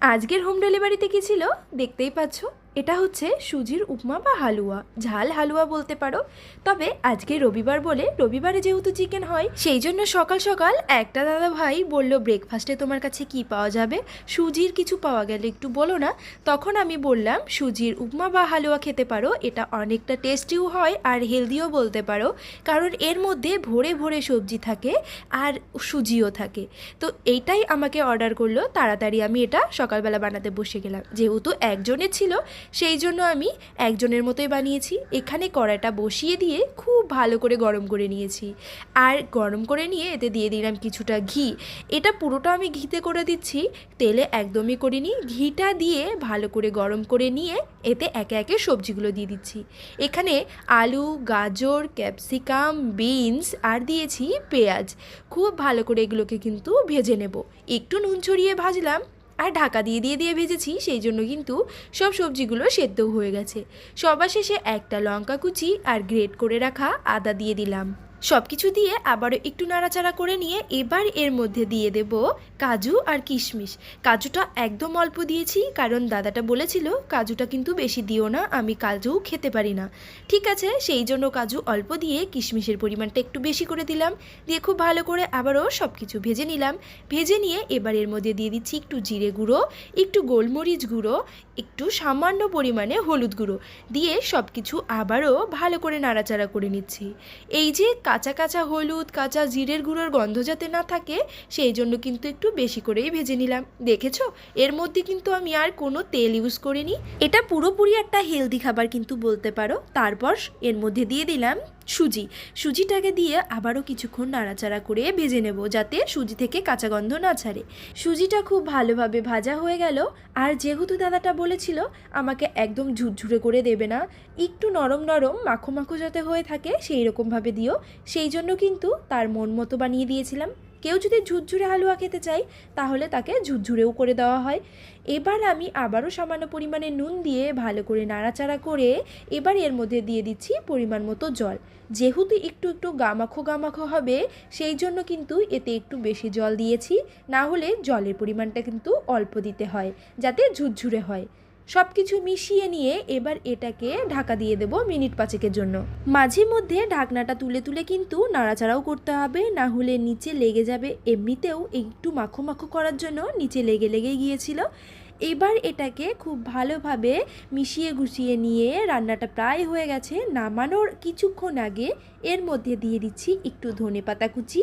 আজকের হোম ডেলিভারিতে কি ছিল দেখতেই পাচ্ছ। এটা হচ্ছে সুজির উপমা বা হালুয়া, ঝাল হালুয়া বলতে পারো। তবে আজকে রবিবার বলে, রবিবারে যেহেতু চিকেন হয় সেই জন্য সকাল সকাল একটা দাদা ভাই বলল, ব্রেকফাস্টে তোমার কাছে কি পাওয়া যাবে, সুজির কিছু পাওয়া গেলে একটু বলো না। তখন আমি বললাম সুজির উপমা বা হালুয়া খেতে পারো, এটা অনেকটা টেস্টিও হয় আর হেলদিও বলতে পারো, কারণ এর মধ্যে ভরে ভরে সবজি থাকে আর সুজিও থাকে। তো এইটাই আমাকে অর্ডার করলো, তাড়াতাড়ি আমি এটা সকালবেলা বানাতে বসে গেলাম। যেহেতু একজনের ছিল সেই জন্য আমি একজনের মতোই বানিয়েছি। এখানে কড়াইটা বসিয়ে দিয়ে খুব ভালো করে গরম করে নিয়েছি, আর গরম করে নিয়ে এতে দিয়ে দিলাম কিছুটা ঘি। এটা পুরোটা আমি ঘিতে করে দিচ্ছি, তেলে একদমই করিনি। ঘিটা দিয়ে ভালো করে গরম করে নিয়ে এতে একে একে সবজিগুলো দিয়ে দিচ্ছি। এখানে আলু, গাজর, ক্যাপসিকাম, বিনস আর দিয়েছি পেঁয়াজ। খুব ভালো করে এগুলোকে কিন্তু ভেজে নেব। একটু নুন ছড়িয়ে ভাজলাম আর ঢাকা দিয়ে দিয়ে দিয়ে ভেজেছি, সেই জন্য কিন্তু সব সবজিগুলো সেদ্ধও হয়ে গেছে। সবার শেষে একটা লঙ্কা কুচি আর গ্রেট করে রাখা আদা দিয়ে দিলাম। সব কিছু দিয়ে আবারও একটু নাড়াচাড়া করে নিয়ে এবার এর মধ্যে দিয়ে দেব কাজু আর কিশমিশ। কাজুটা একদম অল্প দিয়েছি, কারণ দাদাটা বলেছিল কাজুটা কিন্তু বেশি দিও না, আমি কাজু খেতে পারি না। ঠিক আছে, সেই জন্য কাজু অল্প দিয়ে কিশমিশের পরিমাণটা একটু বেশি করে দিলাম। দিয়ে খুব ভালো করে আবারও সব কিছু ভেজে নিলাম। ভেজে নিয়ে এবার এর মধ্যে দিয়ে দিচ্ছি একটু জিরে গুঁড়ো, একটু গোলমরিচ গুঁড়ো, একটু সামান্য পরিমাণে হলুদ গুঁড়ো দিয়ে সব কিছু আবারও ভালো করে নাড়াচাড়া করে নিচ্ছি। এই যে কাঁচা কাঁচা হলুদ, কাঁচা জিরের গুঁড়োর গন্ধ যাতে না থাকে সেই জন্য কিন্তু একটু বেশি করেই ভেজে নিলাম। দেখেছো, এর মধ্যে কিন্তু আমি আর কোনো তেল ইউজ করিনি। এটা পুরোপুরি একটা হেলদি খাবার কিন্তু বলতে পারো। তারপর এর মধ্যে দিয়ে দিলাম সুজিটাকে দিয়ে আবারও কিছুক্ষণ নাড়াচাড়া করে ভেজে নেব, যাতে সুজি থেকে কাঁচা গন্ধ না ছাড়ে। সুজিটা খুব ভালোভাবে ভাজা হয়ে গেল। আর যেহেতু দাদাটা বলেছিল আমাকে একদম ঝুরঝুরে করে দেবে না, একটু নরম নরম মাখো মাখো যাতে হয়ে থাকে সেই রকমভাবে দিও, সেই জন্য কিন্তু তার মন মতো বানিয়ে দিয়েছিলাম। কেউ যদি ঝুরঝুরে হালুয়া খেতে চায় তাহলে তাকে ঝুরঝুরেও করে দেওয়া হয়। এবার আমি আবারও সামান্য পরিমাণে নুন দিয়ে ভালো করে নাড়াচাড়া করে এবার এর মধ্যে দিয়ে দিচ্ছি পরিমাণ মতো জল। যেহেতু একটু একটু গামাখো গামাখো হবে সেই জন্য কিন্তু এতে একটু বেশি জল দিয়েছি, না হলে জলের পরিমাণটা কিন্তু অল্প দিতে হয় যাতে ঝুরঝুরে হয়। সব কিছু মিশিয়ে নিয়ে এবার এটাকে ঢাকা দিয়ে দেবো মিনিট 5-এর জন্য। মাঝে মধ্যে ঢাকনাটা তুলে তুলে কিন্তু নাড়াচাড়াও করতে হবে, না হলে নিচে লেগে যাবে। এমনিতেও একটু মাখো মাখো করার জন্য নিচে লেগে লেগে গিয়েছিল। এবার এটাকে খুব ভালোভাবে মিশিয়ে গুছিয়ে নিয়ে রান্নাটা প্রায় হয়ে গেছে। নামানোর কিছুক্ষণ আগে এর মধ্যে দিয়ে দিচ্ছি একটু ধনেপাতা কুচি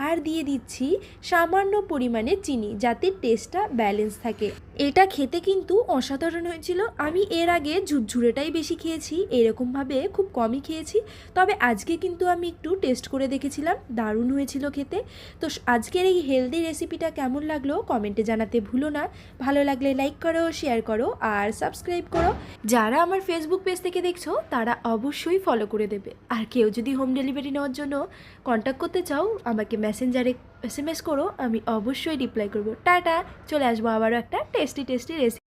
আর দিয়ে দিচ্ছি সামান্য পরিমাণে চিনি, যাতে টেস্টটা ব্যালেন্স থাকে। এটা খেতে কিন্তু অসাধারণ হয়েছিল। আমি এর আগে ঝুরঝুরেটাই বেশি খেয়েছি, এরকমভাবে খুব কমই খেয়েছি। তবে আজকে কিন্তু আমি একটু টেস্ট করে দেখেছিলাম, দারুণ হয়েছিল খেতে। তো আজকের এই হেলদি রেসিপিটা কেমন লাগলো কমেন্টে জানাতে ভুলো না। ভালো লাগলে লাইক করো, শেয়ার করো আর সাবস্ক্রাইব করো। যারা আমার ফেসবুক পেজ থেকে দেখছো তারা অবশ্যই ফলো করে দেবে। আর কেউ যদি হোম ডেলিভারি নেওয়ার জন্য কন্ট্যাক্ট করতে চাও আমাকে মেসেঞ্জারে SMS করো, আমি অবশ্যই রিপ্লাই করবো। টাটা, চলে আসবো আবারও একটা টেস্টি রেসিপি।